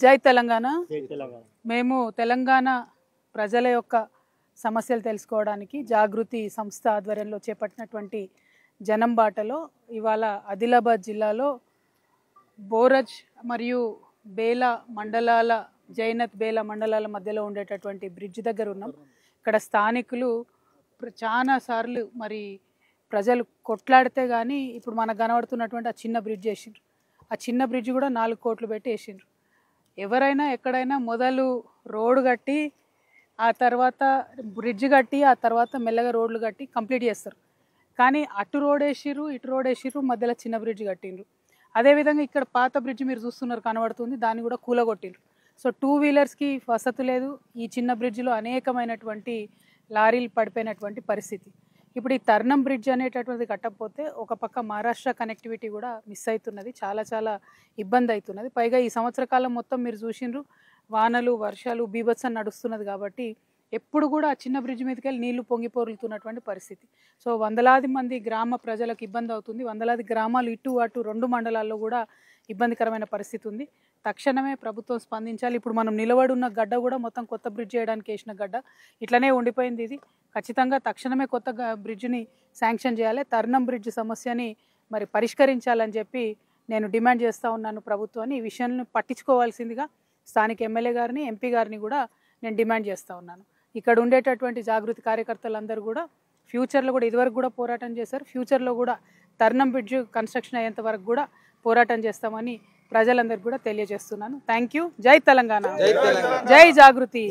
జై తెలంగాణ. జై తెలంగాణ. మేము తెలంగాణ ప్రజల యొక్క సమస్యలు తెలుసుకోవడానికి జాగృతి సంస్థ ఆధ్వర్యంలో చేపట్టినటువంటి జనం బాటలో ఇవాళ ఆదిలాబాద్ జిల్లాలో బోరజ్ మరియు బేల మండలాల జైనత్ బేల మండలాల మధ్యలో ఉండేటటువంటి బ్రిడ్జ్ దగ్గర ఉన్నాం. ఇక్కడ స్థానికులు చాలా సార్లు మరి ప్రజలు కొట్లాడితే కానీ ఇప్పుడు మనకు కనబడుతున్నటువంటి ఆ చిన్న బ్రిడ్జ్ వేసిండ్రు. ఆ చిన్న బ్రిడ్జ్ కూడా 4 కోట్లు పెట్టి వేసిండ్రు. ఎవరైనా ఎక్కడైనా మొదలు రోడ్డు కట్టి ఆ తర్వాత బ్రిడ్జ్ కట్టి ఆ తర్వాత మెల్లగా రోడ్లు కట్టి కంప్లీట్ చేస్తారు. కానీ అటు రోడ్ వేసిర్రు ఇటు రోడ్ వేసిర్రు, మధ్యలో చిన్న బ్రిడ్జ్ కట్టిండ్రు. అదేవిధంగా ఇక్కడ పాత బ్రిడ్జ్ మీరు చూస్తున్నారు కనబడుతుంది, దాన్ని కూడా కూలగొట్టిండ్రు. సో 2 వీలర్స్కి వసతి లేదు. ఈ చిన్న బ్రిడ్జ్లో అనేకమైనటువంటి లారీలు పడిపోయినటువంటి పరిస్థితి. ఇప్పుడు ఈ తర్నం బ్రిడ్జ్ అనేటటువంటిది కట్టకపోతే ఒక పక్క మహారాష్ట్ర కనెక్టివిటీ కూడా మిస్ అవుతున్నది, చాలా ఇబ్బంది అవుతున్నది. పైగా ఈ సంవత్సర కాలం మొత్తం మీరు చూసిండ్రు, వానలు వర్షాలు బీభత్సం నడుస్తున్నది. కాబట్టి ఎప్పుడు కూడా ఆ చిన్న బ్రిడ్జ్ మీదకి వెళ్ళి నీళ్లు పొంగి పొరులుతున్నటువంటి పరిస్థితి. సో వందలాది మంది గ్రామ ప్రజలకు ఇబ్బంది అవుతుంది. వందలాది గ్రామాలు ఇటు అటు 2 మండలాల్లో కూడా ఇబ్బందికరమైన పరిస్థితి ఉంది. తక్షణమే ప్రభుత్వం స్పందించాలి. ఇప్పుడు మనం నిలబడి ఉన్న గడ్డ కూడా మొత్తం కొత్త బ్రిడ్జ్ చేయడానికి వేసిన గడ్డ ఇట్లనే ఉండిపోయింది. ఇది ఖచ్చితంగా తక్షణమే కొత్త బ్రిడ్జ్ని శాంక్షన్ చేయాలి. తర్నం బ్రిడ్జ్ సమస్యని మరి పరిష్కరించాలని చెప్పి నేను డిమాండ్ చేస్తూ ఉన్నాను ప్రభుత్వాన్ని. ఈ విషయాన్ని పట్టించుకోవాల్సిందిగా స్థానిక ఎమ్మెల్యే గారిని, ఎంపీ గారిని కూడా నేను డిమాండ్ చేస్తూ ఉన్నాను. ఇక్కడ ఉండేటటువంటి జాగృతి కార్యకర్తలందరూ కూడా ఫ్యూచర్లో కూడా ఇదివరకు కూడా పోరాటం చేశారు. ఫ్యూచర్లో కూడా తర్నం బ్రిడ్జ్ కన్స్ట్రక్షన్ అయ్యేంత వరకు కూడా పోరాటం చేస్తామని ప్రజలందరికీ కూడా తెలియజేస్తున్నాను. Thank you. జై తెలంగాణ, జై జాగృతి.